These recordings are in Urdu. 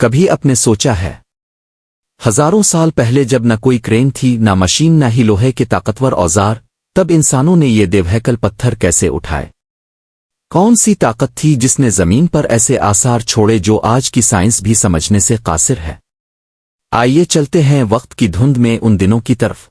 کبھی اپنے سوچا ہے ہزاروں سال پہلے جب نہ کوئی کرین تھی، نہ مشین، نہ ہی لوہے کے طاقتور اوزار، تب انسانوں نے یہ دیوہیکل پتھر کیسے اٹھائے؟ کون سی طاقت تھی جس نے زمین پر ایسے آثار چھوڑے جو آج کی سائنس بھی سمجھنے سے قاصر ہے؟ آئیے چلتے ہیں وقت کی دھند میں ان دنوں کی طرف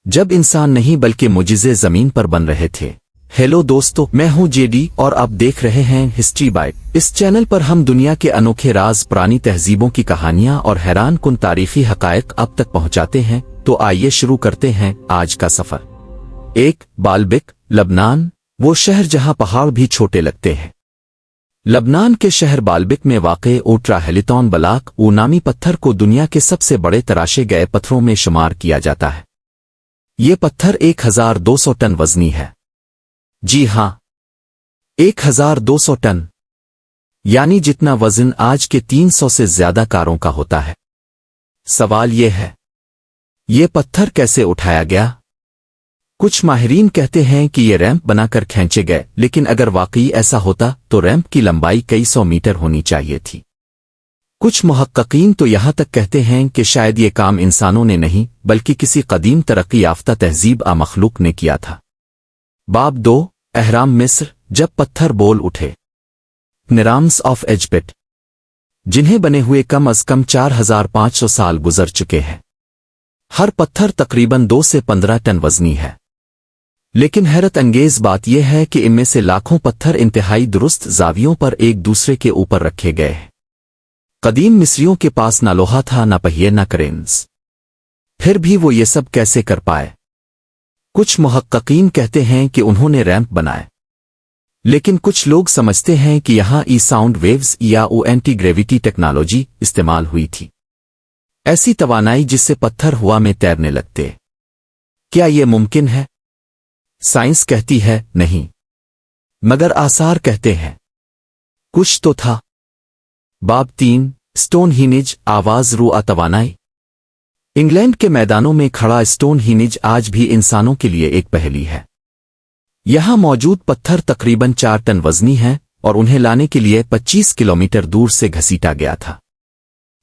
جب انسان نہیں بلکہ معجزے زمین پر بن رہے تھے۔ ہیلو دوستو، میں ہوں جے ڈی اور آپ دیکھ رہے ہیں ہسٹری بائٹ۔ اس چینل پر ہم دنیا کے انوکھے راز، پرانی تہذیبوں کی کہانیاں اور حیران کن تاریخی حقائق آپ تک پہنچاتے ہیں۔ تو آئیے شروع کرتے ہیں آج کا سفر۔ ایک، بالبک، لبنان، وہ شہر جہاں پہاڑ بھی چھوٹے لگتے ہیں۔ لبنان کے شہر بالبک میں واقع اوٹراہیلیتون بلاک او نامی پتھر کو دنیا کے سب سے بڑے تراشے گئے پتھروں میں شمار کیا جاتا ہے۔ یہ پتھر 1200 ٹن وزنی ہے۔ جی ہاں، 1200 ٹن، یعنی جتنا وزن آج کے 300 سے زیادہ کاروں کا ہوتا ہے۔ سوال یہ ہے، یہ پتھر کیسے اٹھایا گیا؟ کچھ ماہرین کہتے ہیں کہ یہ ریمپ بنا کر کھینچے گئے، لیکن اگر واقعی ایسا ہوتا تو ریمپ کی لمبائی کئی 100 میٹر ہونی چاہیے تھی۔ کچھ محققین تو یہاں تک کہتے ہیں کہ شاید یہ کام انسانوں نے نہیں بلکہ کسی قدیم ترقی یافتہ تہذیب مخلوق نے کیا تھا۔ باب 2، اہرام مصر، جب پتھر بول اٹھے۔ پyramids آف ایجپٹ، جنہیں بنے ہوئے کم از کم 4500 سال گزر چکے ہیں۔ ہر پتھر تقریباً 2 سے 15 ٹن وزنی ہے، لیکن حیرت انگیز بات یہ ہے کہ ان میں سے لاکھوں پتھر انتہائی درست زاویوں پر ایک دوسرے کے اوپر رکھے گئے ہیں۔ قدیم مصریوں کے پاس نہ لوہا تھا، نہ پہیے، نہ کرینز، پھر بھی وہ یہ سب کیسے کر پائے؟ کچھ محققین کہتے ہیں کہ انہوں نے ریمپ بنائے، لیکن کچھ لوگ سمجھتے ہیں کہ یہاں ساؤنڈ ویوز یا اینٹی گریویٹی ٹیکنالوجی استعمال ہوئی تھی، ایسی توانائی جس سے پتھر ہوا میں تیرنے لگتے۔ کیا یہ ممکن ہے؟ سائنس کہتی ہے نہیں، مگر آثار کہتے ہیں کچھ تو تھا۔ باب 3، اسٹون ہینج، آواز روآ توانائی۔ انگلینڈ کے میدانوں میں کھڑا اسٹون ہینج آج بھی انسانوں کے لیے ایک پہیلی ہے۔ یہاں موجود پتھر تقریباً 4 ٹن وزنی ہیں اور انہیں لانے کے لیے 25 کلومیٹر دور سے گھسیٹا گیا تھا۔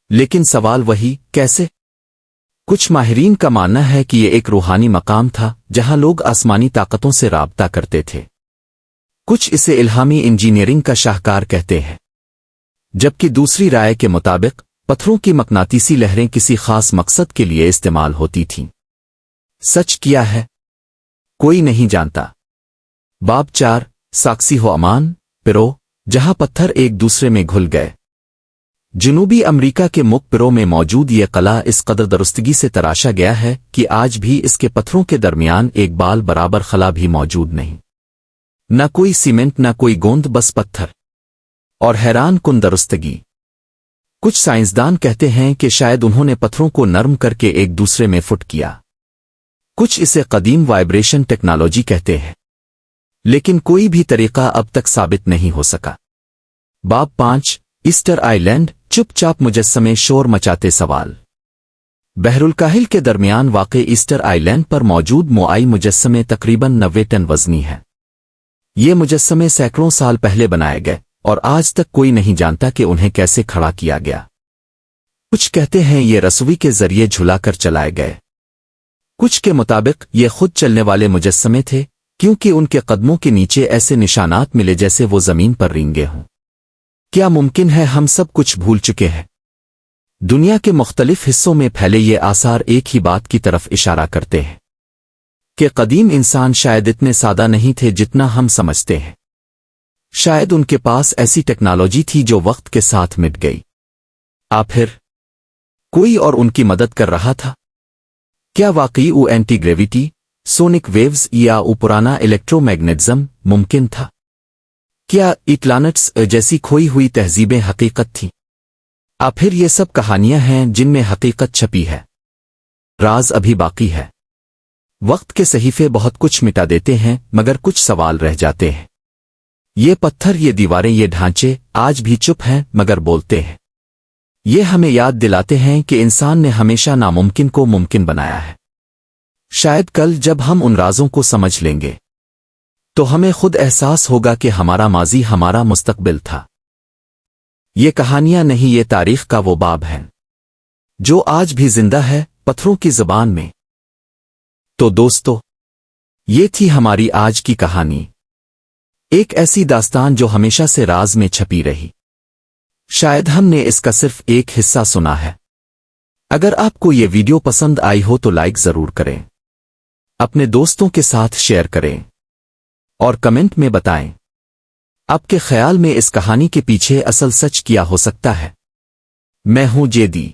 لیکن سوال وہی، کیسے؟ کچھ ماہرین کا ماننا ہے کہ یہ ایک روحانی مقام تھا جہاں لوگ آسمانی طاقتوں سے رابطہ کرتے تھے۔ کچھ اسے الہامی انجینئرنگ کا شاہکار کہتے ہیں، جبکہ دوسری رائے کے مطابق پتھروں کی مقناطیسی لہریں کسی خاص مقصد کے لیے استعمال ہوتی تھیں۔ سچ کیا ہے؟ کوئی نہیں جانتا۔ باب 4، ساکسی ہو امان، پیرو، جہاں پتھر ایک دوسرے میں گھل گئے۔ جنوبی امریکہ کے مک پیرو میں موجود یہ قلعہ اس قدر درستگی سے تراشا گیا ہے کہ آج بھی اس کے پتھروں کے درمیان ایک بال برابر خلا بھی موجود نہیں، نہ کوئی سیمنٹ، نہ کوئی گوند، بس پتھر اور حیران کن درستگی۔ کچھ سائنسدان کہتے ہیں کہ شاید انہوں نے پتھروں کو نرم کر کے ایک دوسرے میں فٹ کیا۔ کچھ اسے قدیم وائبریشن ٹیکنالوجی کہتے ہیں، لیکن کوئی بھی طریقہ اب تک ثابت نہیں ہو سکا۔ باب 5، ایسٹر آئی لینڈ، چپ چاپ مجسمے شور مچاتے سوال۔ بحر الکاہل کے درمیان واقع ایسٹر آئی لینڈ پر موجود موآئی مجسمے تقریباً 90 ٹن وزنی ہے۔ یہ مجسمے سینکڑوں سال پہلے بنائے گئے اور آج تک کوئی نہیں جانتا کہ انہیں کیسے کھڑا کیا گیا۔ کچھ کہتے ہیں یہ رسوی کے ذریعے جھلا کر چلائے گئے۔ کچھ کے مطابق یہ خود چلنے والے مجسمے تھے، کیونکہ ان کے قدموں کے نیچے ایسے نشانات ملے جیسے وہ زمین پر رینگے ہوں۔ کیا ممکن ہے ہم سب کچھ بھول چکے ہیں؟ دنیا کے مختلف حصوں میں پھیلے یہ آثار ایک ہی بات کی طرف اشارہ کرتے ہیں کہ قدیم انسان شاید اتنے سادہ نہیں تھے جتنا ہم سمجھتے ہیں۔ شاید ان کے پاس ایسی ٹیکنالوجی تھی جو وقت کے ساتھ مٹ گئی۔ پھر کوئی اور ان کی مدد کر رہا تھا؟ کیا واقعی وہ اینٹی گریویٹی، سونک ویوز یا پرانا الیکٹرو میگنیٹزم ممکن تھا؟ کیا ایٹلانٹس جیسی کھوئی ہوئی تہذیبیں حقیقت تھیں؟ پھر یہ سب کہانیاں ہیں جن میں حقیقت چھپی ہے، راز ابھی باقی ہے۔ وقت کے صحیفے بہت کچھ مٹا دیتے ہیں مگر کچھ سوال رہ جاتے ہیں۔ یہ پتھر، یہ دیواریں، یہ ڈھانچے آج بھی چپ ہیں مگر بولتے ہیں۔ یہ ہمیں یاد دلاتے ہیں کہ انسان نے ہمیشہ ناممکن کو ممکن بنایا ہے۔ شاید کل جب ہم ان رازوں کو سمجھ لیں گے تو ہمیں خود احساس ہوگا کہ ہمارا ماضی ہمارا مستقبل تھا۔ یہ کہانیاں نہیں، یہ تاریخ کا وہ باب ہے جو آج بھی زندہ ہے پتھروں کی زبان میں۔ تو دوستو، یہ تھی ہماری آج کی کہانی، ایک ایسی داستان جو ہمیشہ سے راز میں چھپی رہی۔ شاید ہم نے اس کا صرف ایک حصہ سنا ہے۔ اگر آپ کو یہ ویڈیو پسند آئی ہو تو لائک ضرور کریں، اپنے دوستوں کے ساتھ شیئر کریں اور کمنٹ میں بتائیں آپ کے خیال میں اس کہانی کے پیچھے اصل سچ کیا ہو سکتا ہے۔ میں ہوں جیدی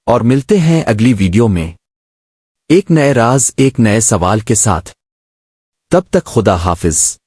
اور ملتے ہیں اگلی ویڈیو میں ایک نئے راز، ایک نئے سوال کے ساتھ۔ تب تک خدا حافظ۔